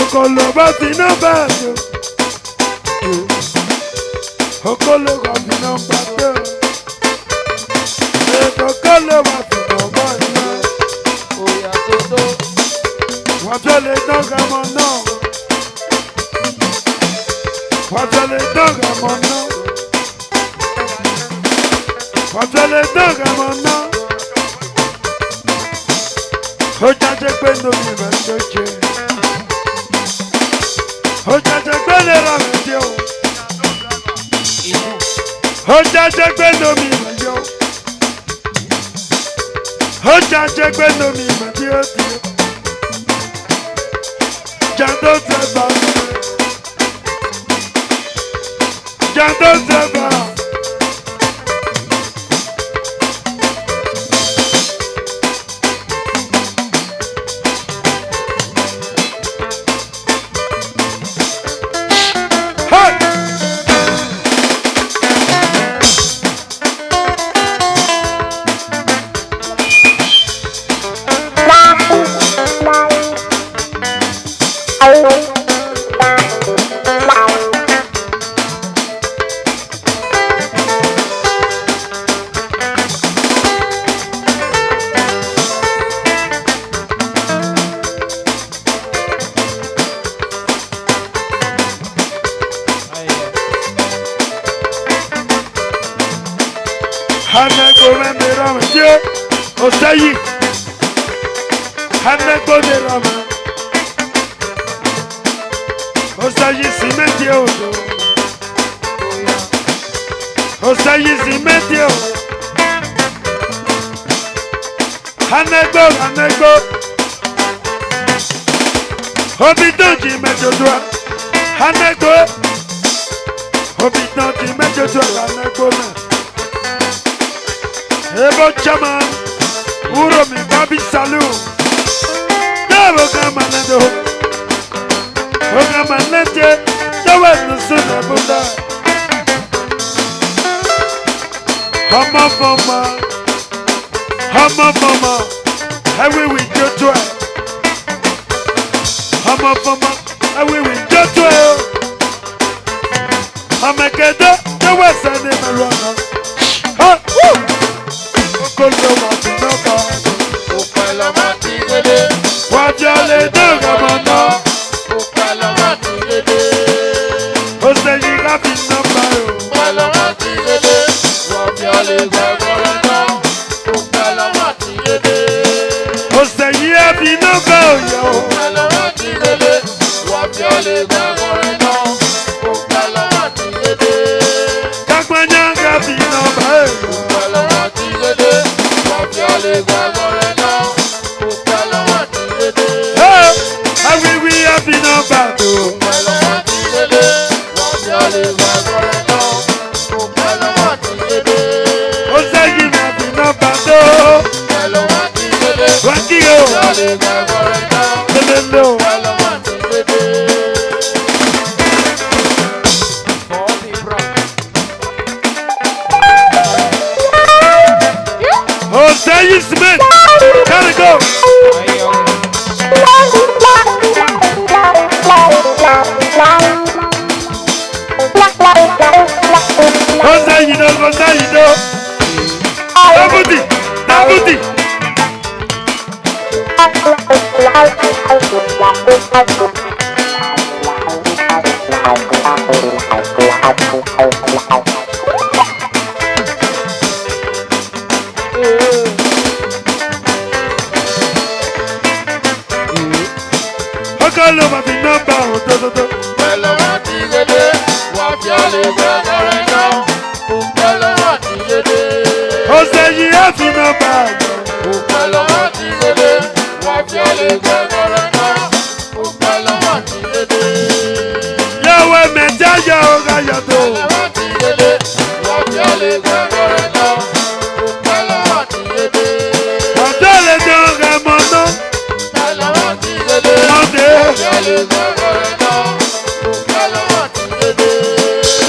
Okolo ba fi no ba yo. Okolo ba fi no ba yo. Okolo ba fi no ba yo. Oya toto. Wa fi le doga mo no. Wa fi le doga mo no. Wa fi le doga mo no. Ho jaje pe no mi ba joje. Ho jaje pe le ra me dio. Ho jaje pe no mi ba yo. Ho jaje pe no mi ba dio dio. Jando zeba. Jando zeba. Hanego me rama Dieu, Osayi. Hanego de rama. Osayi si me Dieu. Osayi si me Dieu. Hanego, Hanego. Obidoji me Joshua. Hanego. Obidoji me Joshua. Hanego me. Ebo chama, uro mi babi salu. Never come and do. Come and let it. The way the sun of Buddha. Hama mama, hama mama. How we do to it? Hama mama, how we do to it? Hama keda, the way sun of Buddha. Okolo ma ti no ba, Okolo ma ti dede. wa jale doga mo no. Okolo ma ti dede. O se yi ga fi no ba yo. Okolo ma ti dede. Wa fi ole gbẹgbọrẹ náà. Okolo ma ti dede. O se yi a fi no ba yo. Okolo ma ti dede. Wa fi ole gbẹgbọrẹ náà. Okolo ma ti dede. Kagbanya ga fi no ba yo. Okolo ma ti dede. Wa fi ole gbẹgbọrẹ náà. Okolo ma ti dede. Hey, awi wi a fi no ba yo. Okolo ma ti dede. Wa fi ole gbẹgbọrẹ náà. Okolo ma ti dede. O se yi na fi no ba yo. Okolo ma ti dede. Wakio. Lelelo. Hosea Smith. Gotta go. Hosea, you know. Nabuti. Okalo ma fi number otototo. Pẹ̀lú rántí dédé, wà á fi àlè gbẹ̀gbẹ̀rẹ̀ náà. Pẹ̀lú rántí dédé. Hosea yìí á fi number. Pẹ̀lú rántí dédé, wà á fi àlè gbẹ̀gbẹ̀rẹ̀ náà. Pẹ̀lú rántí dédé. Yahweh mẹ́ta yà ọ̀gá yàtọ̀. Pẹ̀lú rántí dédé, wà á fi àlè gbẹ̀gbẹ̀rẹ̀ náà. Pẹ̀lú rántí dédé. Ọ̀dọ́ lè dé ọ̀gá mọ́ náà. Pẹ̀lú rántí dédé, Ọ̀dẹ́. wà á fi àlè gbẹ̀gbẹ̀rẹ̀ náà. Pẹ̀lú rántí dédé.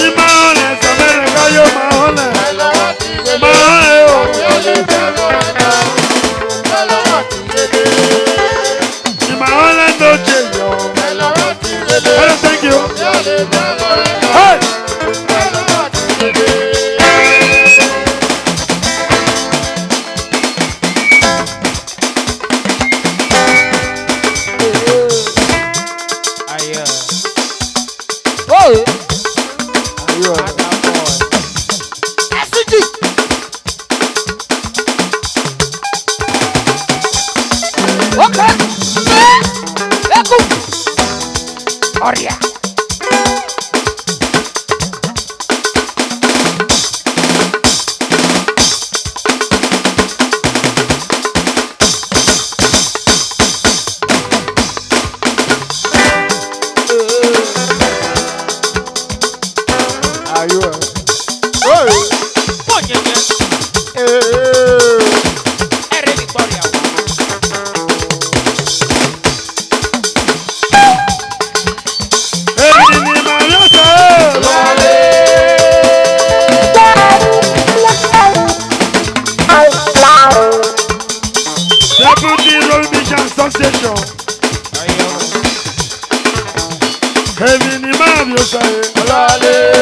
Ní máa ń rẹ̀ sọ̀mẹ́rẹ̀ ká yóò máa ń lẹ̀. Pẹ̀lú rántí dédé, Máa ń rẹ̀ o. wà á fi àlè gbẹ̀gbẹ̀rẹ̀ náà. Pẹ̀lú rántí dédé. Ní máa ń lẹ̀ ní ojú èèyàn. Pẹ̀lú rántí dédé. Hello, thank you. Wà á fi àlè gbẹ̀gbẹ̀rẹ̀ náà. Hey! Pẹ̀lú rántí dédé. Èmi ni màá yọ̀ sọ́. Deputy Road Mission Association. Èmi ni màá yọ̀ sọ́.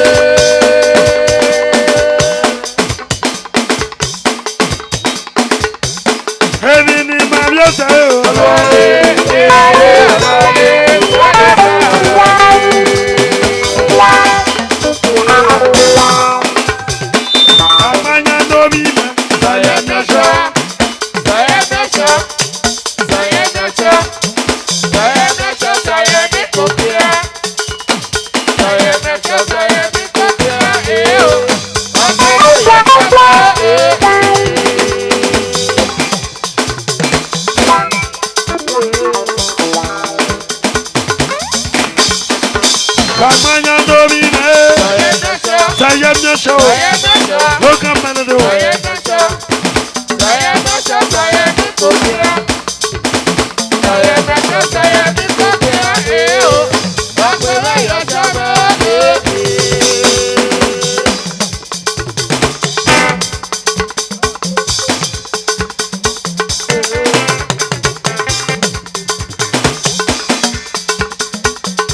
Èmi ni màá yọ̀ sọ́. Amanya n'obi mẹ́. Amanya n'obi mẹ́. Sayem ne show. Local melody.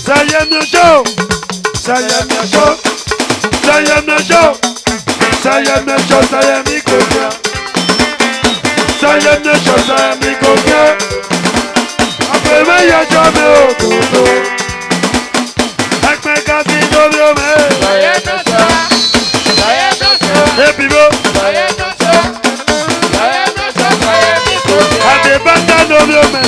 Sayem ne show. Sayem ne show. Sayem ne show. Sayem ne show. Sayem mi kokia. Sayem ne show. Sayem mi kokia. Apẹ̀mẹ́ yẹ sọ mi òtútù. Ẹgbẹ́ kasi lórí omi. Ebi mo. Adébátà lórí omi.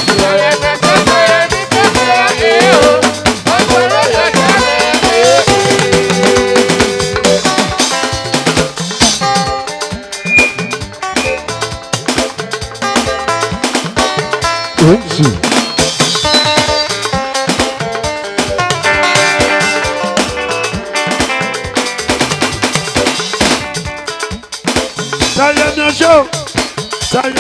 Sayem ne show. Sayem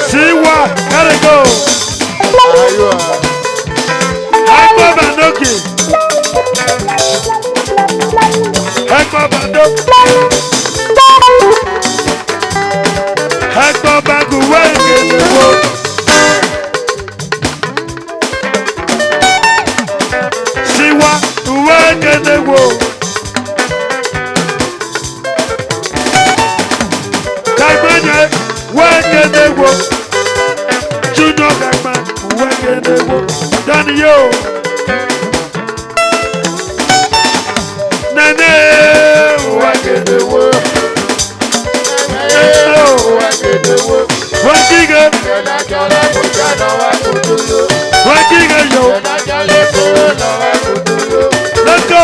Siwa, gotta go. Hekwa Bandoki. Hekwa Bandoki. Hekwa Bagu Wenge. Siwa, Wenge the wo. Kagbanya, Wenge the wo. Junior Gagman, Wenge the wo. Daniel. Nene, Wenge the wo. Wakiga, Wakiga yo. Let's go.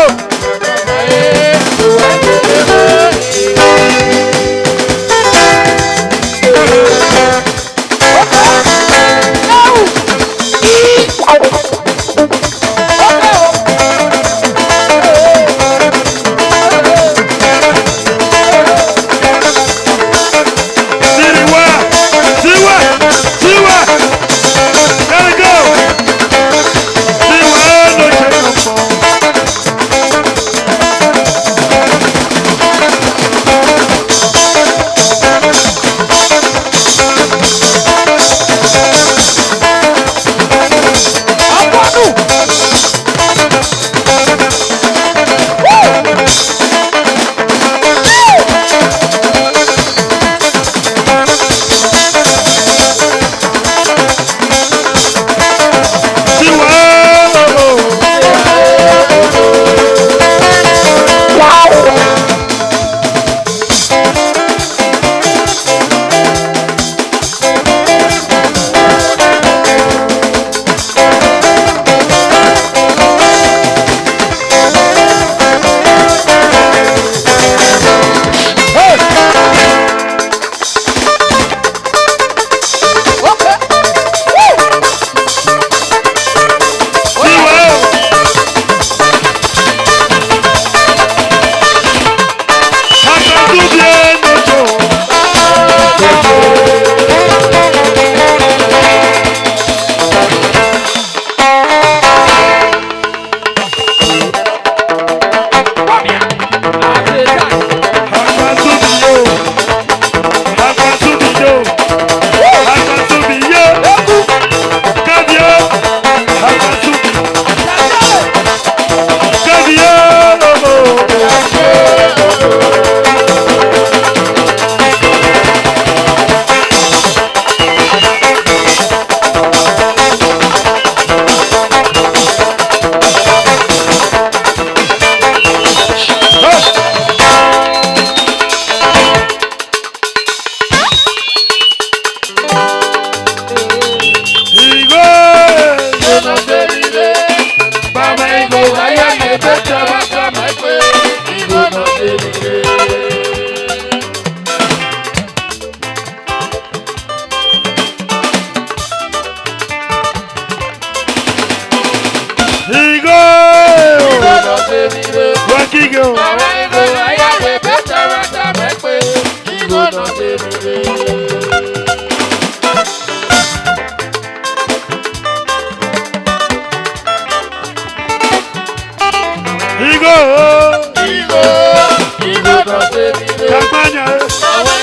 Kagbanya.